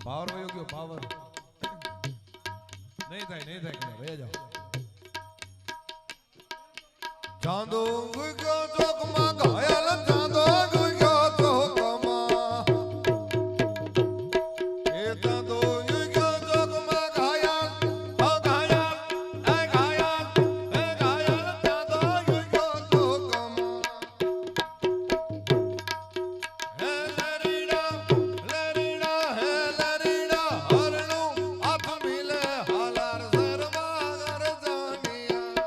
Power વયો ગયો power નહીં થાય ભાઈ જાઓ ચાંદો ગયો ચોકમાં ઘાયલ ચાંદો ગયો ચોકમાં એ ચાંદો ગયો ચોકમાં ઘાયલ ઘાયલ ચાંદો ગયો ચોકમાં હે લરીડા હે લરીડા હરણું હાથ મિલે હાલાર સરવા ગરજાનિયા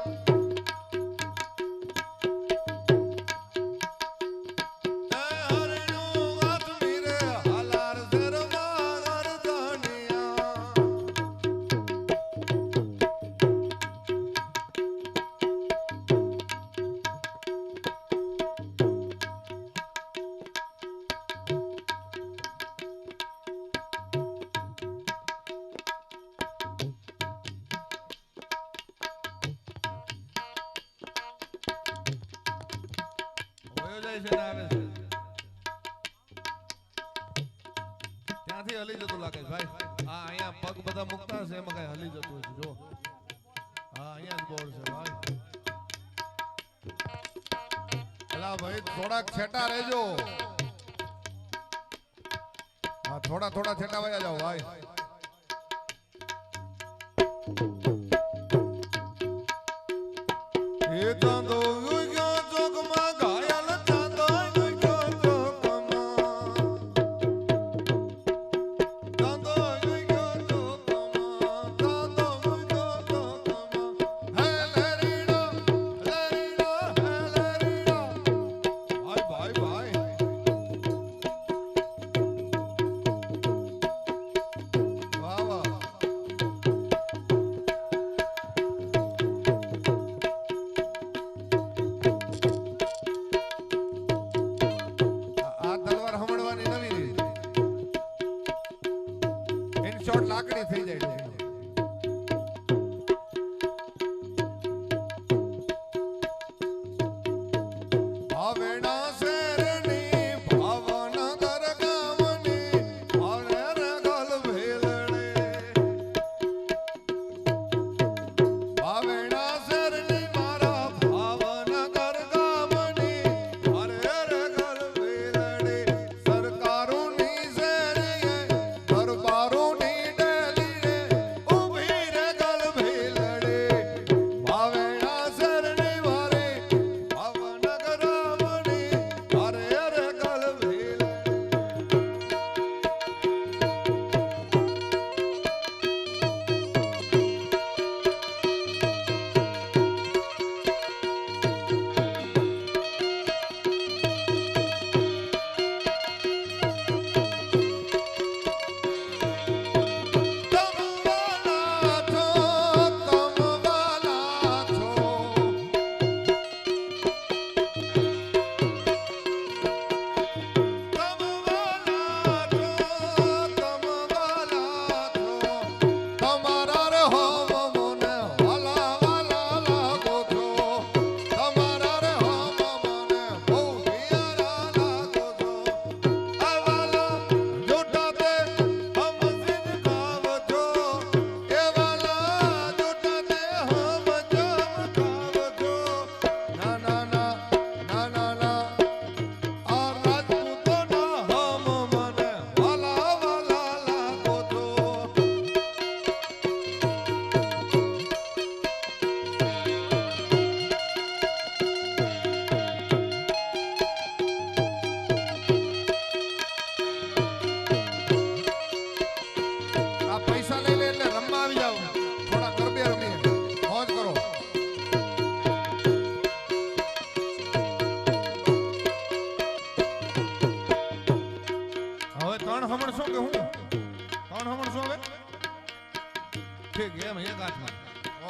ત્યાંથી હલી જતું લાગે ભાઈ આ અહીંયા પગ બધા મુકતા હશે એમાં કઈ હલી જતું હશે જો હા અહીંયા જ બોર્ડ છે ભાઈ એલા ભાઈ થોડાક છેટા રહેજો હા થોડા છેટા વયા જાઓ ભાઈ એ ચાંદો ગયો ચોકમાં ઘાયલ ચાંદો ગયો ચોકમાં ચાંદો ગયો ચોકમાં ચાંદો ગયો ચોકમાં હે લરીડા હે લરીડા ભાઈ વાહ વાહ શોર્ટ લાકડી થઈ જાય છે ભાવેણા શેરની ભાવનગર ગામની અરે રગલ ભેલડે ભાવેણા શેરની મારા ભાવનગર ગામની અરે રગલ ભેલડે સરકારોની શેરીએ દરબારોની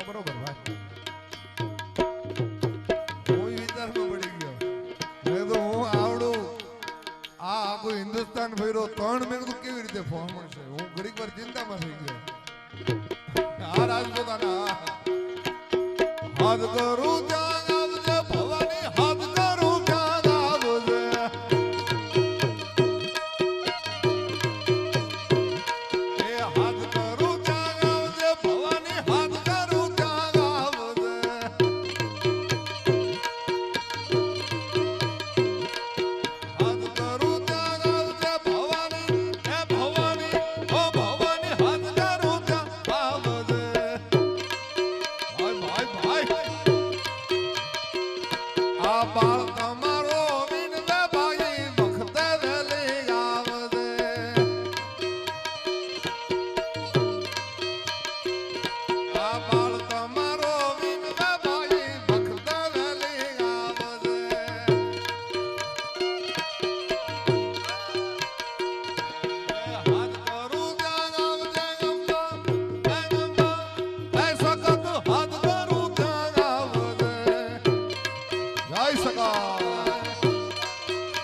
બરોબર ભાઈ કોઈ વિચારમાં પડી ગયો મેં તો હું આવડું આ આખું હિન્દુસ્તાન ફેરો 3 મિનિટ કેવી રીતે ફોર્મ મળશે હું ઘડીક વાર ચિંતામાં થઈ ગયો આ રાજપૂતાના હાથ કરું ત્યાં આવજે ભવાની હાથ કરું ત્યાં આવજે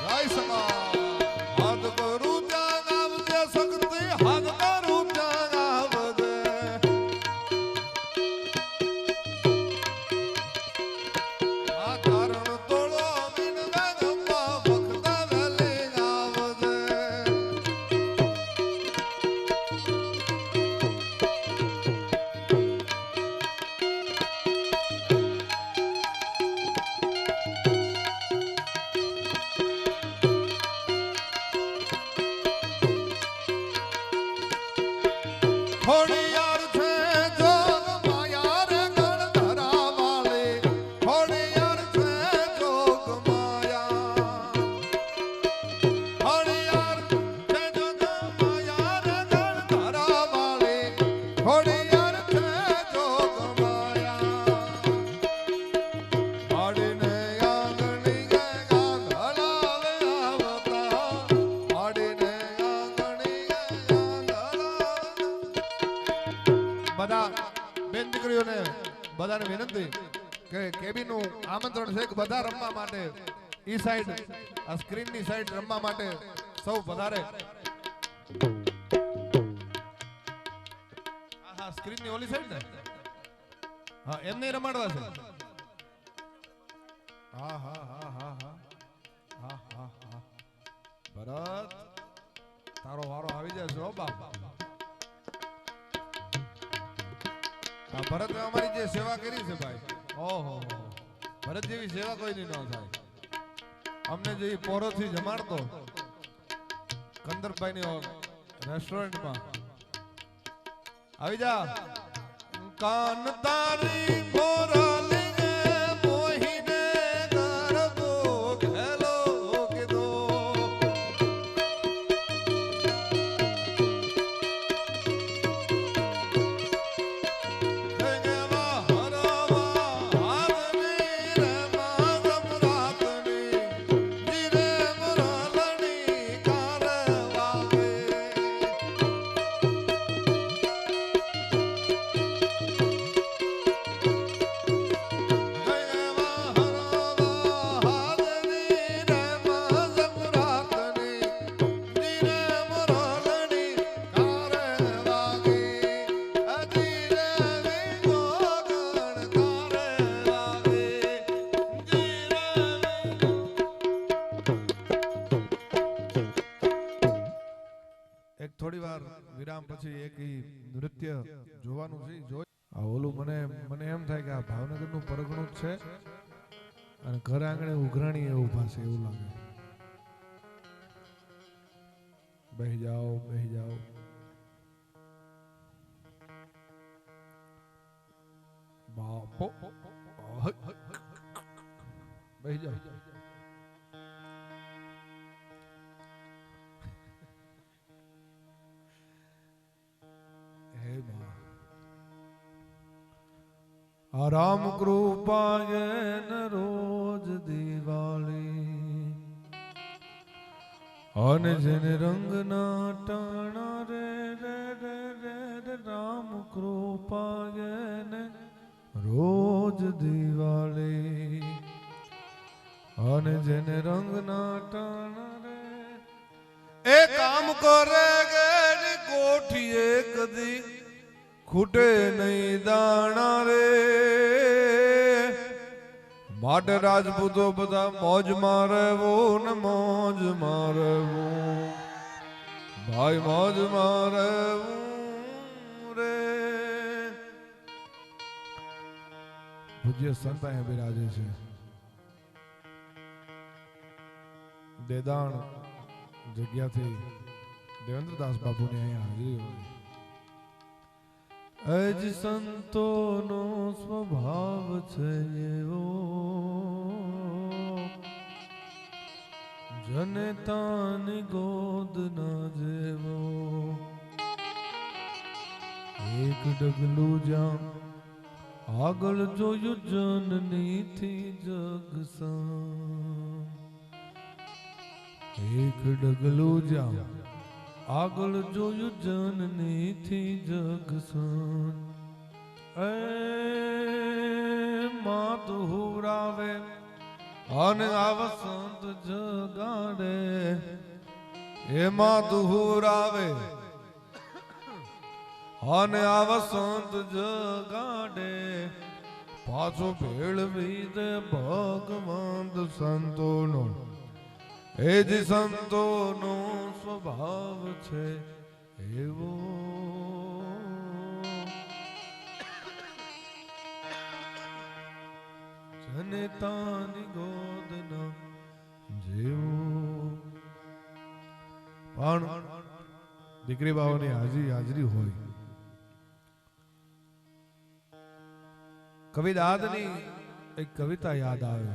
જય સકા હાથ કરું ત્યાં આવજે શક્તિ હાથ કરું ત્યાં આવજે આ તારણ તોળો મીનવા ગંબા ભક્તા વેલે આવજે ખોડિયાર છે જોગ માયા રે ગણ ધરાવાલે ખોડિયાર છે જોગ માયા ખોડિયાર છે જોગ માયા રે ગણ ધરાવાલે ખોડિયાર છે જોગ માયા આડીને આંગણી ગે આંધળાવે આવતા આડીને આંગણી ગે આંધળાવે બધા બેન દીકરીઓને બધાને વિનંતી કે કેબીનું આમંત્રણ છે કે બધા રમવા માટે ઈ સાઈડ આ સ્ક્રીનની સાઈડ રમવા માટે સૌ પધારે હા સ્ક્રીનની ઓલી સાઈડ ને હા એમને રમાડવા છે હા હા હા હા હા હા હા હા ભરત તારો વારો આવી જશે હો બાપ ભરત અમારી જે સેવા કરી છે ભાઈ ઓહો ભરત જેવી સેવા કોઈની ન થાય અમને જે પોરોથી જમાડતો કંદરભાઈની રેસ્ટોરન્ટમાં આવી જા કાન તારી મોરાલી ને મોહીને ગરબો ઘેલો કીધો થોડી વાર વિરામ પછી એક નૃત્ય જોવાનું છે આ ઓલું મને એમ થાય કે આ ભાવનગરનું પરગણું જ છે અને ઘર આંગણે ઉઘરાણી એવું પાસે એવું લાગે બેહી જાઓ બાપો બેહી જાઓ રામ કૃપાએ રોજ દિવાળી અને જેને રંગ ના ટાણા રે રે રે રે રામ કૃપાએ રોજ દિવાળી અને જેને રંગ ના ટાણા રે એ કામ કરે ગે કોઠીએ કદી ખૂટે નહીં દાણા રે માટે રાજપૂતો બધા મોજ રહેવું ને મોજ રહેવું ભાઈ મોજ રહેવું રે પૂજ્ય સંત અહીંયા બિરાજે છે દેદાણ જગ્યાથી દેવેન્દ્રદાસ બાપુની અહીંયા હાજરી હોય અજ સંતોનો સ્વભાવ છે એવો જનતાની ગોદ ના જેવો એક ડગલું જ્યાં આગળ જોયું જનનીથી જગ સામ એક ડગલું જ્યાં આગળ જોયું જનનીથી જગ સામ માત હુરાવે અને આ વસંત જગાડે એમાં દુહુર આવે અને આ વસંત જગાડે પાછો ભેળવી દે ભગવંત સંતોનો એ જ સંતોનો સ્વભાવ છે એવો જનતાની ગોદના જેવો પણ દીકરી બાઓની હાજરી હોય. કવિદાદની એક કવિતા યાદ આવે.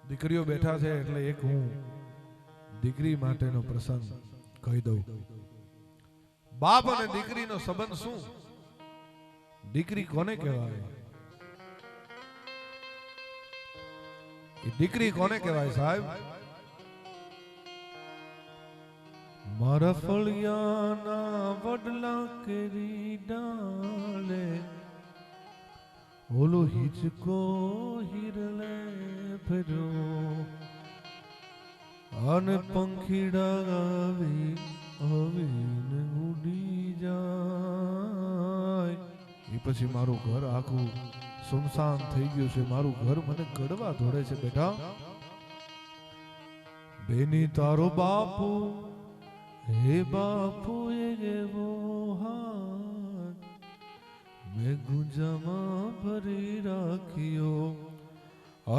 દીકરીઓ બેઠા છે એટલે એક હું દીકરી માટેનો પ્રસંગ કહી દઉં. બાપ અને દીકરીનો સંબંધ શું? દીકરી કોને કહેવાય? દીકરી કોને કહેવાય સાહેબ? મારા ફળિયાના વડલા કેરી ડાલે ઓલો હિચકો હિરલે ફર્યો અને પંખીડા આવીને ઉડી જાય. એ પછી મારું ઘર આખું સુમસાન થઈ ગયું છે. મારું ઘર મને કડવા ધોડે છે. બેટા બેની તારો બાપુ હે બાપુ એવો હાથ મેં ગુંજામાં ભરી રાખ્યો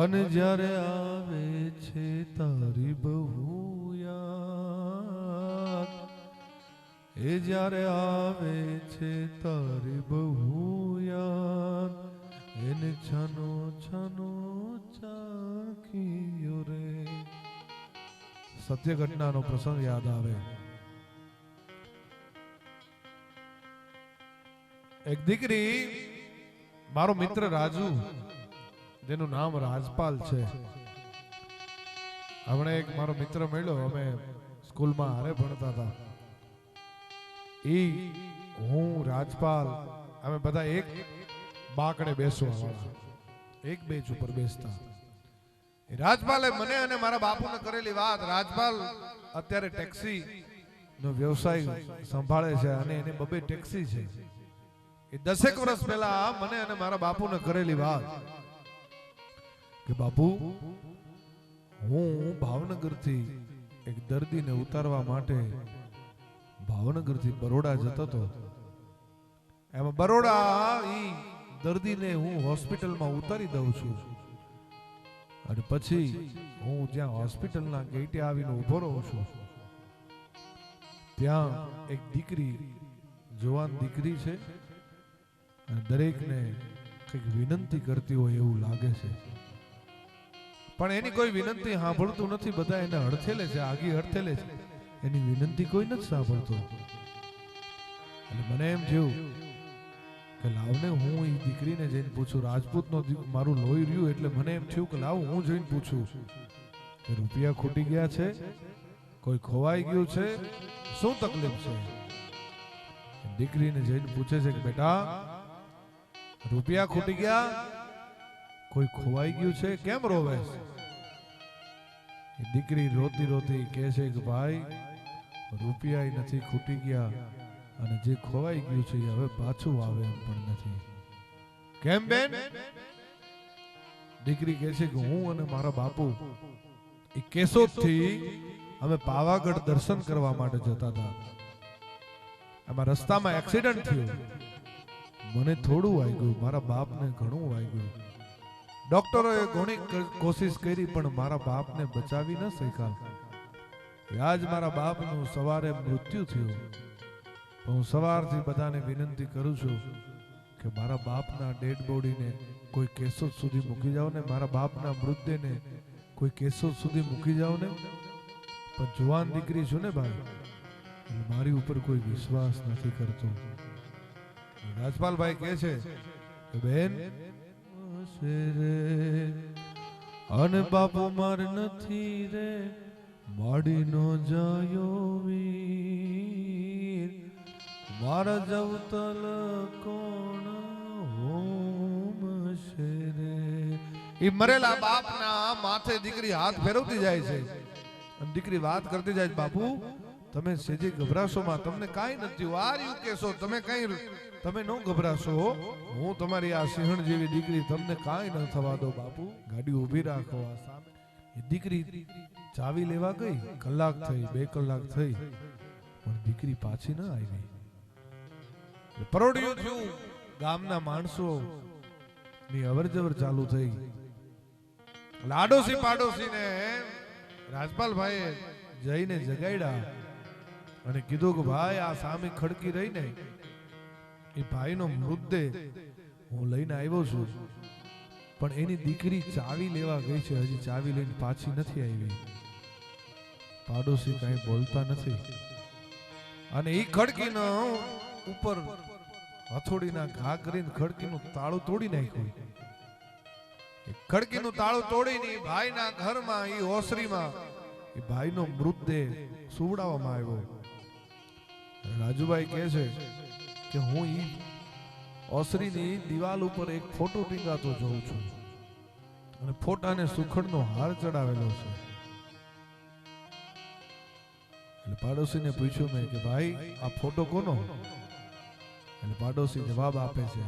અને જ્યારે આવે છે તારી બહુ યાદ એ જ્યારે આવે છે તારી બહુ યાદ એને છાનો છાનો ચાખ્યો રે. સત્ય ઘટનાનો પ્રસંગ યાદ આવે. એક દીકરી, મારો મિત્ર રાજુ, જેનું નામ રાજપાલ છે. હમણે એક મારો મિત્ર મળ્યો, અમે સ્કૂલમાં હારે ભણતા હતા. હું રાજપાલ અમે બધા એક બાકડે બેસવા વાળા, એક બેચ ઉપર બેસતા. રાજપાલે મને અને મારા બાપુને કરેલી વાત. રાજપાલ અત્યારે ટેક્સી નો વ્યવસાય સંભાળે છે અને એને બબે ટેક્સી છે. એ 10 વર્ષ પહેલા મને અને મારા બાપુને કરેલી વાત કે બાપુ હું ભાવનગરથી એક દર્દીને ઉતારવા માટે ભાવનગરથી બરોડા જતો હતો. એમાં બરોડા ઈ દર્દીને હું હોસ્પિટલમાં ઉતારી દઉં છું અને પછી હું જ્યાં હોસ્પિટલના ગેટે આવીને ઉભો રહું છું, ત્યાં એક દીકરી, જવાન દીકરી છે, દરેકને કંઈક વિનંતી કરતી હોય એવું લાગે છે, પણ એની કોઈ વિનંતી સાંભળતું નથી. બધા એને હડથેલે છે, આગી હડથેલે છે, એની વિનંતી કોઈ નથી સાંભળતો. એટલે મને એમ થયું કે લાવને હું એ દીકરીને જઈને પૂછું. રાજપૂતનો મારું લોહી રહ્યું એટલે મને એમ થયું કે લાવ હું જઈને પૂછું કે રૂપિયા ખૂટી ગયા છે, કોઈ ખોવાઈ ગયું છે, શું તકલીફ છે. દીકરીને જઈને પૂછે છે કે બેટા રૂપિયા ખૂટી ગયા, કોઈ ખોવાઈ ગયું છે, કેમ રોવે? દીકરી રોતી રોતી કહે છે કે ભાઈ રૂપિયા નથી ખૂટી ગયા અને જે ખોવાઈ ગયું છે એ હવે પાછું આવે એમ પણ નથી. કેમ બેન? દીકરી કહે છે કે હું અને મારા બાપુ એ કેશોદથી અમે પાવાગઢ દર્શન કરવા માટે જતા હતા. એમાં રસ્તામાં એક્સિડન્ટ થયો. મને થોડું વાગ્યું, મારા બાપને ઘણું વાગ્યું. ડોક્ટરોએ ઘણી કોશિશ કરી પણ મારા બાપને બચાવી ન શક્યા. આજ મારા બાપનું સવારે મૃત્યુ થયું. હું સવારથી બધાને વિનંતી કરું છું કે મારા બાપના ડેડ બોડીને કોઈ કેશોદ સુધી મૂકી જાઓ ને, મારા બાપના મૃતદેહને કોઈ કેશોદ સુધી મૂકી જાઓ ને. પણ જુવાન દીકરી છું ને ભાઈ, મારી ઉપર કોઈ વિશ્વાસ નથી કરતો. રાજપાલભાઈ કહે છે કે બેન અને બાપુ માર નથી રે માડીનો જાયો વીર, મારા જવતલ કોણ હોમ છે રે. એ એ મરેલા બાપના માથે દીકરી હાથ ફેરવતી જાય છે અને દીકરી વાત કરતી જાય છે, બાપુ તમે સેજે ગભરાશો માં, તમને કાઈ નથી વાર્યું કેશો, તમે ન ગભરાશો, હું તમારી આ સિંહણ જેવી દીકરી, તમને કાઈ ન થવા દો બાપુ, ગાડી ઊભી રાખો. આ સામે એ દીકરી ચાવી લેવા ગઈ, કલાક થઈ, 2 કલાક થઈ, પણ દીકરી પાછી ન આવી. પરોડિયું થયું, ગામના માણસો ની અવરજવર ચાલુ થઈ. લાડોશી પાડોશી ને રાજપાલભાઈએ જઈને જગાડ્યા અને કીધું કે ભાઈ આ સામે ખડકી રહી ને એ ભાઈનો મૃતદેહ હું લઈને આવ્યો છું, પણ એની દીકરી ચાવી લેવા ગઈ છે, હજી ચાવી લઈને પાછી નથી આવી. પાડોશી કઈ બોલતા નથી અને એ ખડકીનો ઉપર હથોડીના ઘા કરીને ખડકીનું તાળું તોડી નાખ્યું. ખડકીનું તાળું તોડીને ભાઈના ઘરમાં એ ઓસરીમાં એ ભાઈનો મૃતદેહ સુવડાવવામાં આવ્યો. રાજુભાઈ કહે છે કે હું ઈ ઓસરીની દિવાલ ઉપર એક ફોટો ટીંગાતો જોઉં છું અને ફોટાને સુખડનો હાર ચડાવેલો છે. એટલે પાડોશીને પૂછ્યું મેં કે ભાઈ આ ફોટો કોનો? એટલે પાડોશી જવાબ આપે છે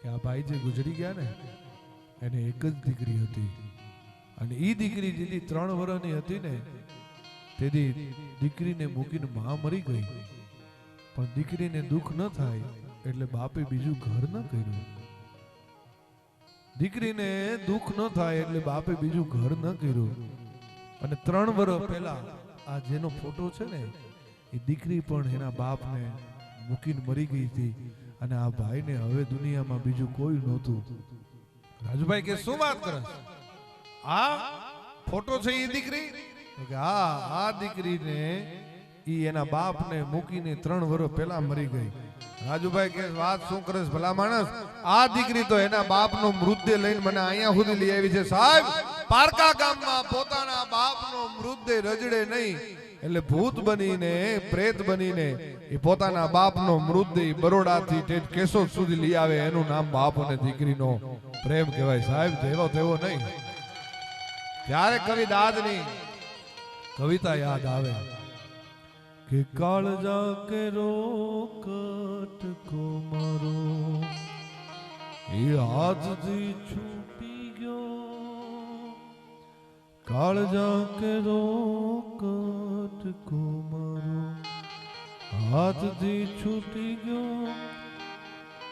કે આ ભાઈ જે ગુજરી ગયા ને એને એક જ દીકરી હતી અને ઈ દીકરી જેથી 3 વર્ષની હતી ને તેથી દીકરીને મૂકીને માં મરી ગઈ, પણ દીકરીને દુઃખ ન થાય એટલે બાપે બીજું ઘર ન કર્યું. દીકરીને દુઃખ ન થાય એટલે બાપે બીજું ઘર ન કર્યું અને 3 વર્ષ પહેલા આ જેનો ફોટો છે ને એ દીકરી પણ એના બાપને મૂકીને મરી ગઈ હતી અને આ ભાઈને હવે દુનિયામાં બીજું કોઈ નહોતું. રાજુભાઈ કે શું વાત કરે? આ ફોટો છે એ દીકરી? કે હા, આ દીકરીને ઈ એના બાપને મૂકીને 3 વર્ષ પહેલા મરી ગઈ. રાજુભાઈ કે વાત શું કરે ભલા માણસ? આ દીકરી તો એના બાપનો મૃતદેહ લઈને મને અહીંયા સુધી લઈ આવી છે. સાહેબ, પારકા ગામમાં પોતાના બાપનો મૃતદેહ રજડે નહીં એટલે ભૂત બનીને પ્રેત બનીને એ પોતાના બાપનો મૃતદેહ બરોડાથી ઠેઠ કેશોદ સુધી લઈ આવે, એનું નામ બાપ અને દીકરીનો પ્રેમ કહેવાય. સાહેબ, જેવો તેવો નહીં. ત્યારે કવિ દાદની કવિતા યાદ આવે કે કાળજા કેરો કટકો મારો એ હાથથી છૂટી ગયો, કાળજા કેરો કટકો મારો હાથથી છૂટી ગયો,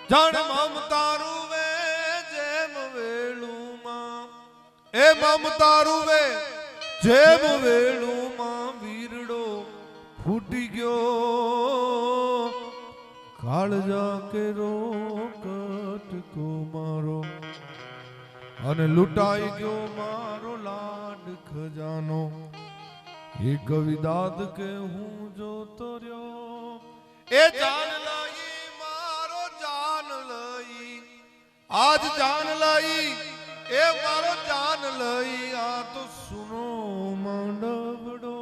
જાણ મમતારું વે જેમ વેળુમાં, એ મમતારું વે જેમ વેળુમાં વીરડો ફૂટી ગયો, કાળજા કેરો કટકો મારો અને લૂંટાઈ ગયો મારો લાડ ખજાનો. એ કવિ દાદ કે હું જોતો રહ્યો, એ જાન લઈ મારો જાન લઈ, આજ જાન લઈ એ મારો જાન લઈ, આ તો સુનો માંડવડો,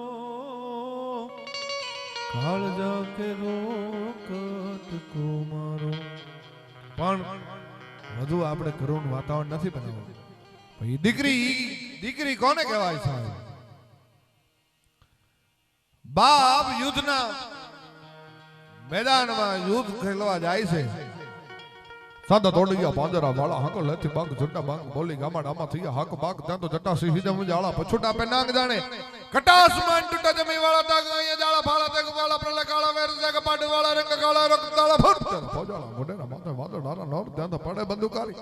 કાળજા કેરો કટકો મારો. પણ વધુ આપણે કરુણ વાતાવરણ નથી બનાવવું. દીકરી કોને કહેવાય સાહેબ? બાપ યુદ્ધના મેદાનમાં યુદ્ધ ખેલવા જાય છે. સાદા તોડી ગયા પાંજરા વાળા હાકો લેથી બાગ જટા બાગ બોલી ગામાડામાં થઈ ગયા હાક બાગ ત્યાં તો જટા સીધા મુજે આળા પછોટા પે નાગ જાણે કટાસ માન ટટા જમી વાળા તાગ અહીંયા જાળા ફાળા તેગ વાળા પ્રલે કાળા વેર જગ પાડ વાળા રંગ કાળા રંગ તાળા ફટ ફોજાળા મોઢેના માથે વાદળ ડારા નોર ત્યાં તો પડે બંદૂકારી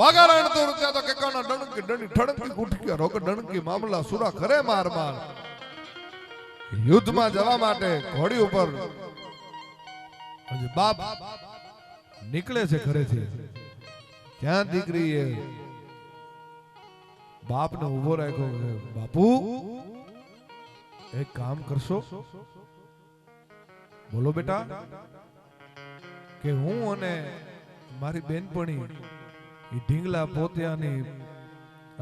વાગારણ તો ત્યાં તો કેકાના ડણકી ડણી ઠડકી ઉઠી ગયા રોગ ડણકી મામલા સુરા કરે માર માર. યુદ્ધમાં જવા માટે ઘોડી ઉપર બાપ નીકળે છે ઘરેથી. ત્યાં દીકરીએ બાપને ઉભો રાખ્યો છે, બાપુ એક કામ કરશો? બોલો બેટા. કે હું અને મારી બેનપણી એ ઢીંગલા પોતિયાની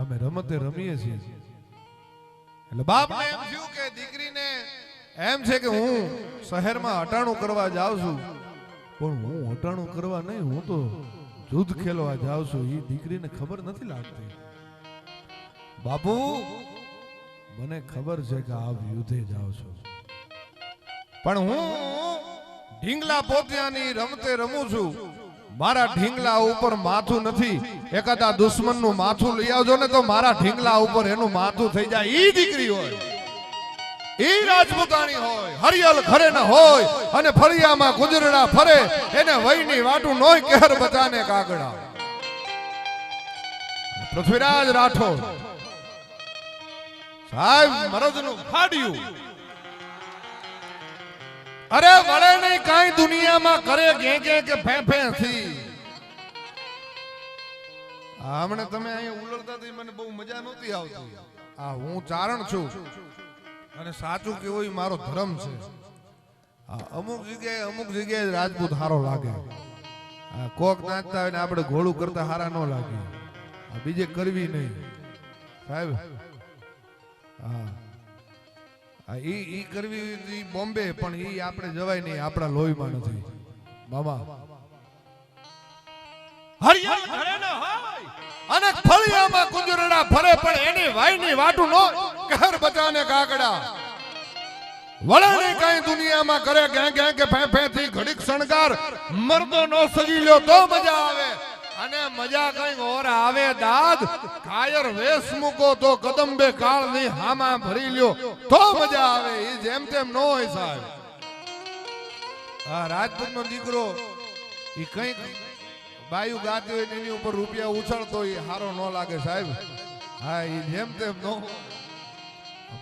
અમે રમતે રમીએ છીએ. એટલે બાપને એમ થયું કે દીકરીને એમ છે કે હું શહેરમાં હટાણું કરવા જાઉં છું, પણ હું હટાણું કરવા નહીં, હું તો યુદ્ધ ખેલવા જાઉં છું. એ દીકરીને ખબર નથી લાગતી. બાપુ મને ખબર છે કે આપ યુદ્ધે જાઓ છો, પણ હું ઢીંગલા પોતિયાની રમતે રમું છું. મારા ઢીંગલા ઉપર માથું નથી. એકાદા દુશ્મનનું માથું લઈ આવજો ને તો મારા ઢીંગલા ઉપર એનું માથું થઈ જાય. ઈ દીકરી હોય, ઈ રાજપૂતાણી હોય, હરિયલ ઘરે ન હોય અને ફળિયામાં ગુજરડા ફરે, એને વયની વાટું નોય કેર બચાને કાગડા. પૃથ્વીરાજ રાઠોડ સાહેબ મરદનું ફાડ્યું. અરે વળે નહીં કાંઈ દુનિયામાં કરે ગે ગે કે ફે ફે થી. હમણે તમે અહીંયા ઉલળતા હતી, મને બહુ મજા નહોતી આવતી. આ હું ચારણ છું અને સાચું કેવું ઈ મારો ધર્મ છે. અમુક જગ્યાએ રાજપૂત હારો લાગે. કોક નાચતા હોય ને આપણે ઘોડું કરતા હારા ન લાગે. બીજે કરવી નહીં સાહેબ. ઈ કરવી બોમ્બે, પણ ઈ આપણે જવાય નહીં, આપણા લોહીમાં નથી મામા. હરિયલ ઘરે ન હોય અને ફળિયામાં કુંજરડા ફરે, પણ એની વાયની વાટું નો ઘર બચાને કાગડા. વળાને કાંઈ દુનિયામાં કરે ગે ગે કે ફે ફે થી ઘડીક શણગાર મરદો નો સજી લ્યો તો મજા આવે. અને મજા કઈ ઓર આવે દાદ. કાયર વેશ મૂકો તો કદંબે કાળ ની હામાં ભરી લ્યો તો મજા આવે. ઈ જેમ તેમ નો હોય સાહેબ. આ રાજપૂત નો દીકરો ઈ કઈ બાયુ ગાતી હોય એની ઉપર રૂપિયા ઉછળતો ઈ હારો ન લાગે સાહેબ. હા ઈ જેમ તેમ નો.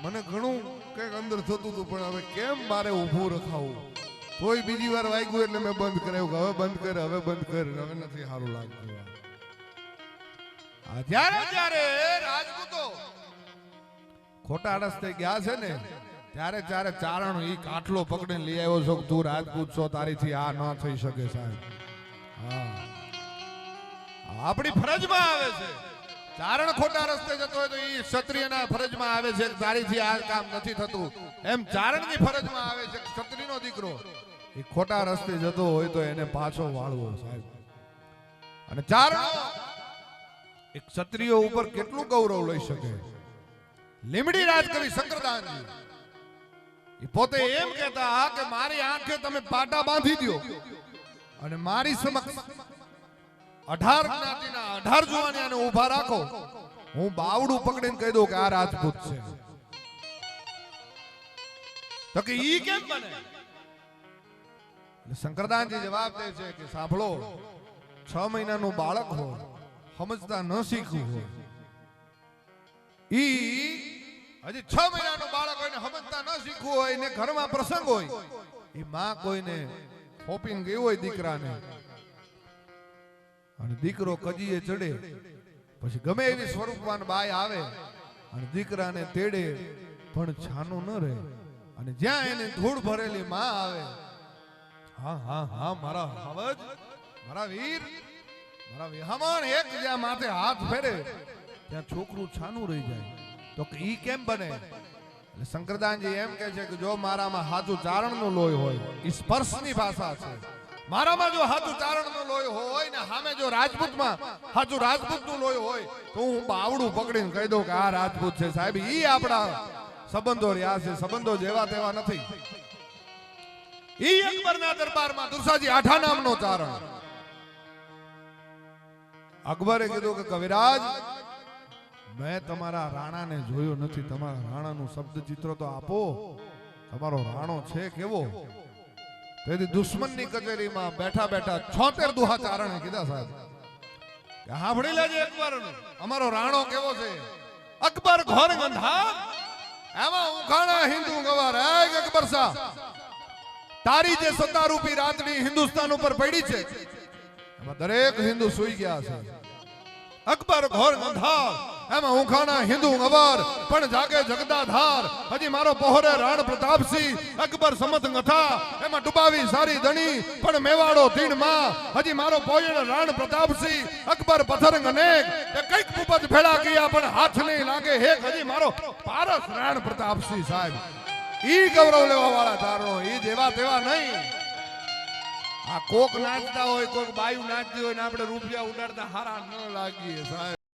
મને ઘણું કઈક અંદર થતું હતું, પણ હવે કેમ મારે ઊભું રખાવું. કોઈ બીજી વાર વાગ્યું એટલે મેં બંધ કરાવ્યું કે હવે બંધ કર, હવે બંધ કર, હવે નથી સારું લાગતું. જ્યારે રાજપૂતો ખોટા રસ્તે ગયા છે ને, ત્યારે ચારણ ઈ કાટલો પકડીને લઈ આવ્યો છો. તું રાજપૂત છો, તારીથી આ ન થઈ શકે સાહેબ. હા આપણી ફરજમાં આવે છે. ચારણ ખોટા રસ્તે જતો હોય તો ઈ ક્ષત્રિયના ફરજમાં આવે છે, તારીથી આ કામ નથી થતું. એમ ચારણની ફરજમાં આવે છે, ક્ષત્રિયનો દીકરો એ ખોટા રસ્તે જતો હોય તો એને પાછો વાળવો સાહેબ. અને ચારણ એક ક્ષત્રિયો ઉપર કેટલું ગૌરવ લઈ શકે. લીમડી રાજકવિ શંકરદાસજી એ પોતે એમ કહેતા કે મારી આંખે તમે પાટા બાંધી દો અને મારી સમક્ષ 18 જ્ઞાતિના 18 જુવાનિયાને ઊભા રાખો, હું બાવડું પકડીને કહી દઉં કે આ રાજપૂત છે. તો કે ઈ કેમ બને? શંકરદાસજી જવાબ દે છે કે સાંભળો, 6 મહિનાનું બાળક હોય, સમજતા ન શીખવું હોય, ઈ હજી 6 મહિનાનું બાળક હોય ને સમજતા ન શીખવું હોય ને ઘરમાં પ્રસંગ હોય, ઈ માં કોઈને ફોપીને ગઈ હોય દીકરાને, અને દીકરો કજીએ ચડે, પછી ગમે એવી સ્વરૂપવાન બાઈ આવે અને દીકરાને તેડે પણ છાનું ન રહે. અને જ્યાં એને ધૂળ ભરેલી માં આવે, હા હા હા મારા હવજ, મારા વીર, મારા વિહામણ, એક જ્યાં માથે હાથ ફેરે ત્યાં છોકરું છાનું રહી જાય. તો ઈ કેમ બને? એટલે શંકરદાસજી એમ કહે છે કે જો મારામાં હાચું ચારણનું લોહી હોય, ઈ સ્પર્શની ભાષા છે. મારામાં જો હાચું ચારણનું લોહી હોય ને સામે જો રાજપૂતમાં હાચું રાજપૂતનું લોહી હોય તો હું બાવડું પકડીને કહી દઉં કે આ રાજપૂત છે સાહેબ. ઈ આપણા સંબંધો રહ્યા છે, સંબંધો જેવા તેવા નથી. ઈ અકબરના દરબારમાં દુર્સાજી આઠા નામનો ચારણ. અકબરે કીધું કે કવિરાજ, મેં તમારા રાણાને જોયો નથી, તમારા રાણાનું શબ્દ ચિત્ર તો આપો, તમારો રાણો છે કેવો? તેથી દુશ્મનની કચેરીમાં બેઠા બેઠા 76 દુહા ચારણે કીધા સાહેબ કે સાંભળી લેજે અકબર, અમારો રાણો કેવો છે. અકબર ઘોર ગંધા એમાં ઉખાણા હિન્દુ ગવાર. અકબર શાહ, તારી જે સત્તારૂપી રાતડી હિન્દુસ્તાન ઉપર પડી છે એમાં દરેક હિન્દુ સુઈ ગયા છે. અકબર ઘોર ગંધાર એમાં ઉખાણા હિન્દુ ગવાર પણ જાગે જગદાધાર. હજી મારો પહોરે રાણ પ્રતાપસિંહ અકબર સમત ગથા એમાં ડુબાવી સારી દણી પણ મેવાડો તીણ માં. હજી મારો પોયણ રાણ પ્રતાપસિંહ અકબર પથરંગ અનેક એ કઈક પુપત ભેળા ગયા પણ હાથ નહીં લાગે હેક. હજી મારો પારસ રાણ પ્રતાપસિંહ સાહેબ. ઈ ગૌરવ લેવા વાળા ચારણો, ઈ જેવા તેવા નહીં. આ કોક નાચતા હોય, કોક બાયુ નાચતી હોય ને આપણે રૂપિયા ઉડાડતા હારા ન લાગીએ સાહેબ.